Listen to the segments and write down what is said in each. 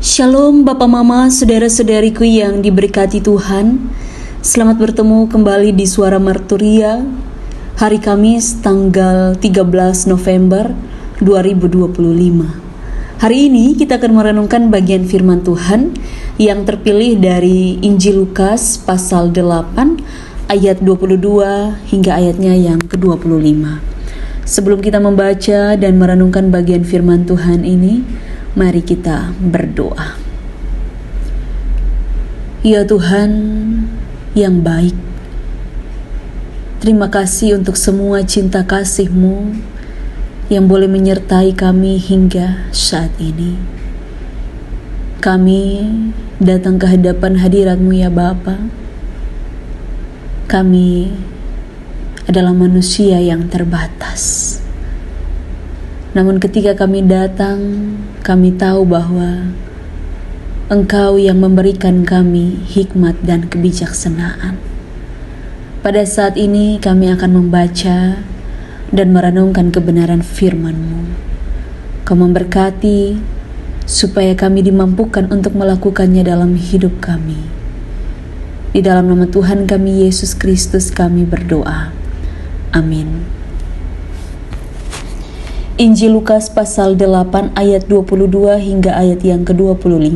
Shalom Bapak Mama, saudara-saudariku yang diberkati Tuhan. Selamat bertemu kembali di Suara Marturia hari Kamis tanggal 13 November 2025. Hari ini kita akan merenungkan bagian firman Tuhan yang terpilih dari Injil Lukas pasal 8 ayat 22 hingga ayatnya yang ke-25. Sebelum kita membaca dan merenungkan bagian firman Tuhan ini, mari kita berdoa. Ya Tuhan yang baik, terima kasih untuk semua cinta kasih-Mu yang boleh menyertai kami hingga saat ini. Kami datang ke hadapan hadirat-Mu ya Bapa. Kami adalah manusia yang terbatas. Namun ketika kami datang, kami tahu bahwa Engkau yang memberikan kami hikmat dan kebijaksanaan. Pada saat ini kami akan membaca dan merenungkan kebenaran firman-Mu. Kau memberkati supaya kami dimampukan untuk melakukannya dalam hidup kami. Di dalam nama Tuhan kami Yesus Kristus kami berdoa. Amin. Injil Lukas pasal 8 ayat 22 hingga ayat yang ke-25.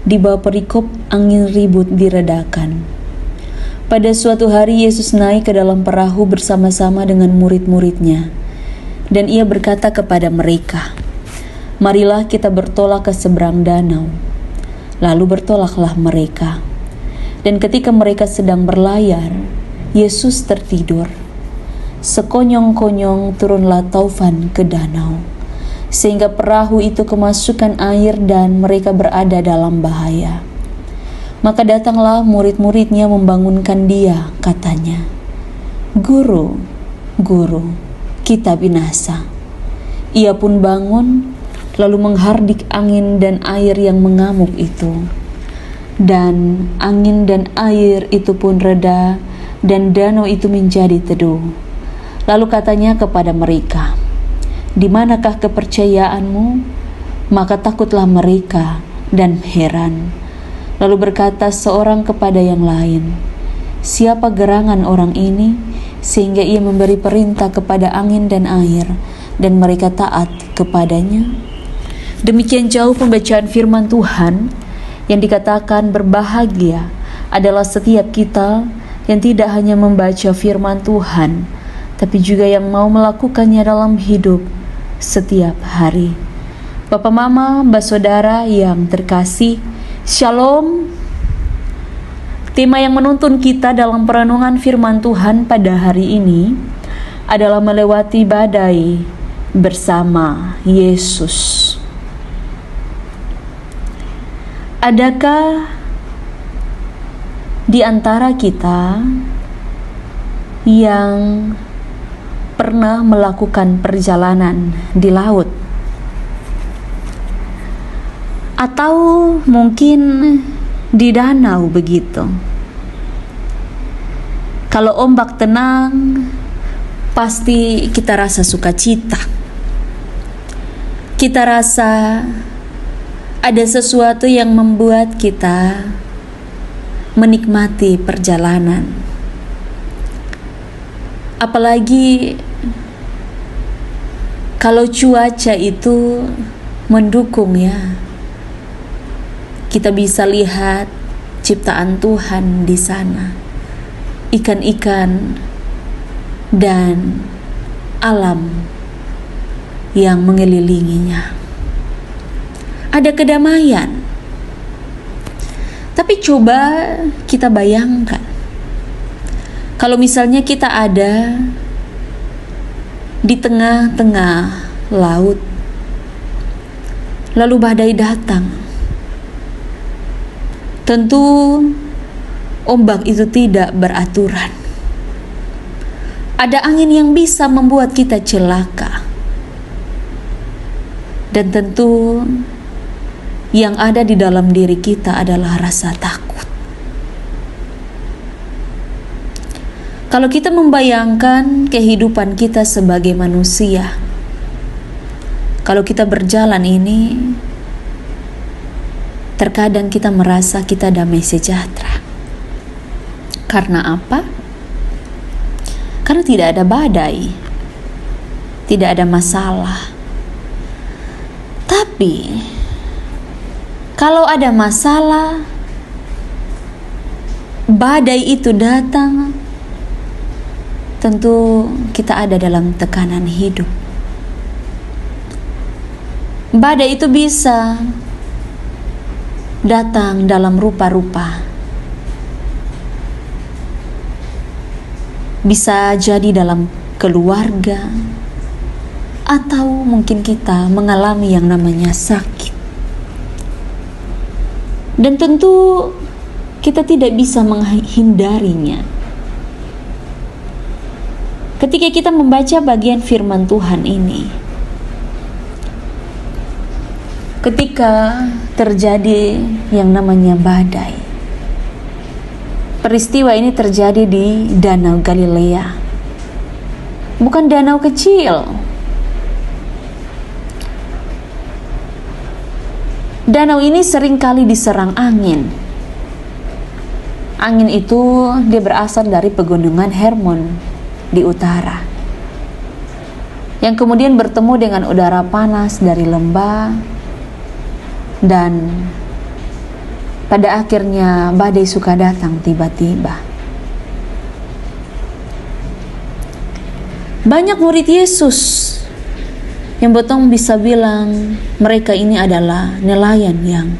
Di bawah perikop angin ribut diredakan. Pada suatu hari Yesus naik ke dalam perahu bersama-sama dengan murid-muridnya. Dan ia berkata kepada mereka, "Marilah kita bertolak ke seberang danau." Lalu bertolaklah mereka. Dan ketika mereka sedang berlayar, Yesus tertidur. Sekonyong-konyong turunlah taufan ke danau, sehingga perahu itu kemasukan air dan mereka berada dalam bahaya. Maka datanglah murid-muridnya membangunkan dia, katanya, "Guru, Guru, kita binasa." Ia pun bangun, lalu menghardik angin dan air yang mengamuk itu. Dan angin dan air itu pun reda, dan danau itu menjadi teduh. Lalu katanya kepada mereka, "Di manakah kepercayaanmu?" Maka takutlah mereka dan heran. Lalu berkata seorang kepada yang lain, "Siapa gerangan orang ini sehingga ia memberi perintah kepada angin dan air dan mereka taat kepadanya?" Demikian jauh pembacaan firman Tuhan yang dikatakan berbahagia adalah setiap kita yang tidak hanya membaca firman Tuhan, tapi juga yang mau melakukannya dalam hidup setiap hari. Bapak, Mama, Mbak, Saudara yang terkasih, Shalom. Tema yang menuntun kita dalam perenungan firman Tuhan pada hari ini adalah melewati badai bersama Yesus. Adakah di antara kita yang pernah melakukan perjalanan di laut? Atau mungkin di danau begitu. Kalau ombak tenang, pasti kita rasa sukacita. Kita rasa ada sesuatu yang membuat kita menikmati perjalanan. Apalagi kalau cuaca itu mendukung ya. Kita bisa lihat ciptaan Tuhan di sana. Ikan-ikan dan alam yang mengelilinginya. Ada kedamaian. Tapi coba kita bayangkan, kalau misalnya kita ada di tengah-tengah laut, lalu badai datang. Tentu ombak itu tidak beraturan. Ada angin yang bisa membuat kita celaka. Dan tentu yang ada di dalam diri kita adalah rasa takut. Kalau kita membayangkan kehidupan kita sebagai manusia, kalau kita berjalan ini, terkadang kita merasa kita damai sejahtera. Karena apa? Karena tidak ada badai, tidak ada masalah. Tapi kalau ada masalah, badai itu datang, tentu kita ada dalam tekanan hidup. Badai itu bisa datang dalam rupa-rupa. Bisa jadi dalam keluarga, atau mungkin kita mengalami yang namanya sakit. Dan tentu kita tidak bisa menghindarinya. Ketika kita membaca bagian firman Tuhan ini, ketika terjadi yang namanya badai, peristiwa ini terjadi di Danau Galilea. Bukan danau kecil. Danau ini sering kali diserang angin. Angin itu dia berasal dari pegunungan Hermon di utara, yang kemudian bertemu dengan udara panas dari lembah, dan pada akhirnya badai suka datang tiba-tiba. Banyak murid Yesus yang botong bisa bilang mereka ini adalah nelayan yang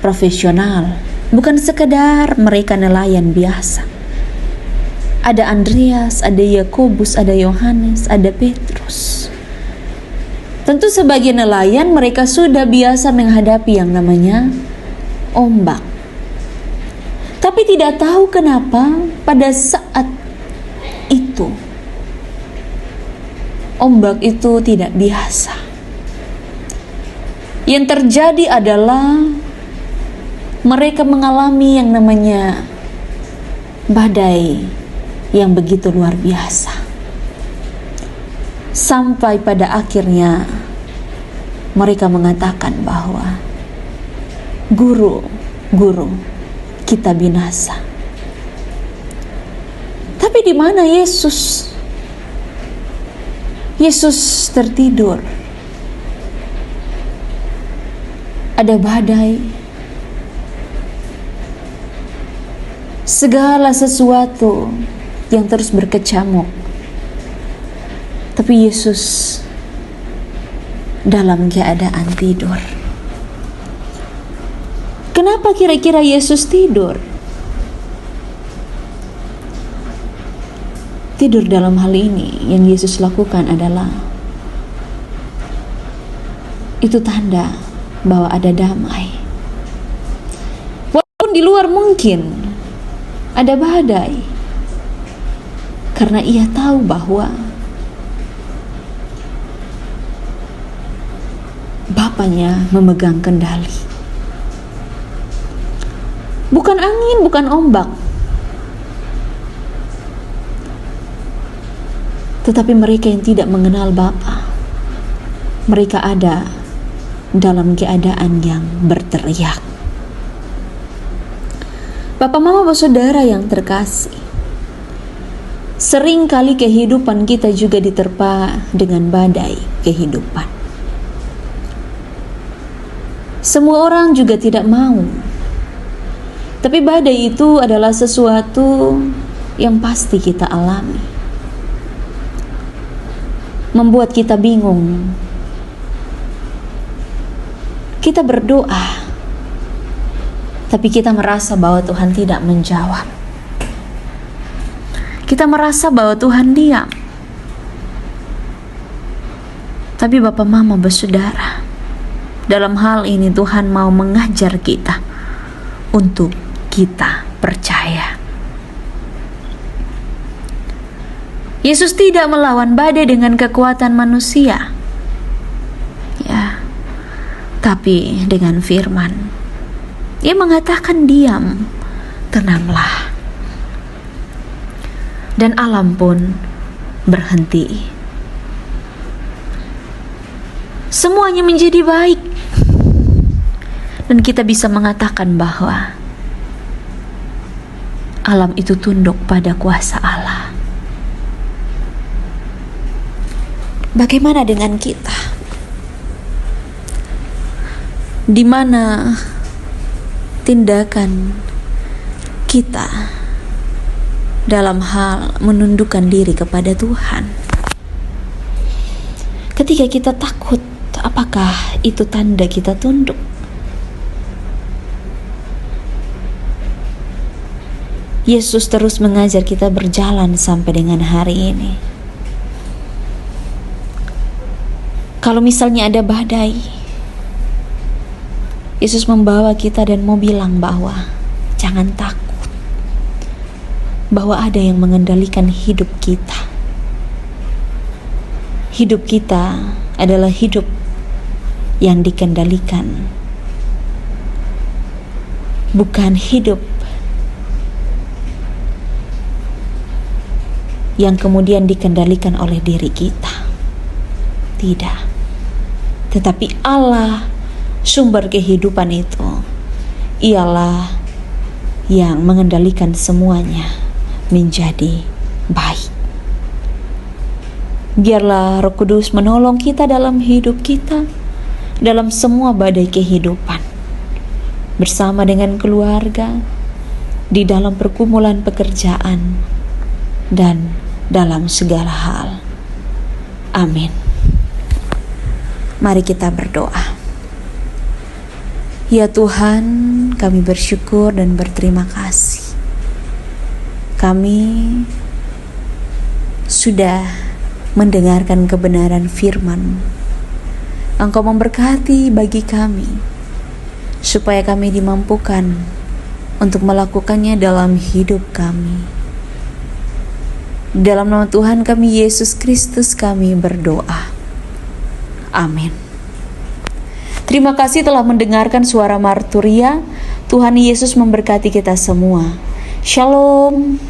profesional, bukan sekedar mereka nelayan biasa. Ada Andreas, ada Yakobus, ada Yohanes, ada Petrus. Tentu sebagai nelayan mereka sudah biasa menghadapi yang namanya ombak. Tapi tidak tahu kenapa pada saat itu ombak itu tidak biasa. Yang terjadi adalah mereka mengalami yang namanya badai yang begitu luar biasa. Sampai pada akhirnya mereka mengatakan bahwa Guru, kita binasa. Tapi di mana Yesus? Yesus tertidur. Ada badai. Segala sesuatu yang terus berkecamuk. Tapi Yesus dalam keadaan tidur. Kenapa kira-kira Yesus tidur? Tidur dalam hal ini yang Yesus lakukan adalah itu tanda bahwa ada damai. Walaupun di luar mungkin ada badai, karena ia tahu bahwa Bapaknya memegang kendali. Bukan angin, bukan ombak, tetapi mereka yang tidak mengenal Bapa, mereka ada dalam keadaan yang berteriak. Bapak, mama, saudara yang terkasih, sering kali kehidupan kita juga diterpa dengan badai kehidupan. Semua orang juga tidak mau, tapi badai itu adalah sesuatu yang pasti kita alami. Membuat kita bingung. Kita berdoa, tapi kita merasa bahwa Tuhan tidak menjawab. Kita merasa bahwa Tuhan diam. Tapi Bapak, Mama, bersaudara, dalam hal ini Tuhan mau mengajar kita untuk kita percaya. Yesus tidak melawan badai dengan kekuatan manusia, ya, tapi dengan firman. Ia mengatakan diam, tenanglah, dan alam pun berhenti. Semuanya menjadi baik. Dan kita bisa mengatakan bahwa alam itu tunduk pada kuasa Allah. Bagaimana dengan kita? Di mana tindakan kita dalam hal menundukkan diri kepada Tuhan? Ketika kita takut, apakah itu tanda kita tunduk? Yesus terus mengajar kita berjalan sampai dengan hari ini. Kalau misalnya ada badai, Yesus membawa kita dan mau bilang bahwa jangan takut, bahwa ada yang mengendalikan hidup kita. Hidup kita adalah hidup yang dikendalikan, bukan hidup yang kemudian dikendalikan oleh diri kita. Tidak. Tetapi Allah, sumber kehidupan itu, ialah yang mengendalikan semuanya menjadi baik. Biarlah Roh Kudus menolong kita dalam hidup kita, dalam semua badai kehidupan, bersama dengan keluarga, di dalam pergumulan pekerjaan, dan dalam segala hal. Amin. Mari kita berdoa. Ya Tuhan, kami bersyukur dan berterima kasih. Kami sudah mendengarkan kebenaran firman. Engkau memberkati bagi kami, supaya kami dimampukan untuk melakukannya dalam hidup kami. Dalam nama Tuhan kami Yesus Kristus kami berdoa. Amin. Terima kasih telah mendengarkan suara Marturia. Tuhan Yesus memberkati kita semua. Shalom.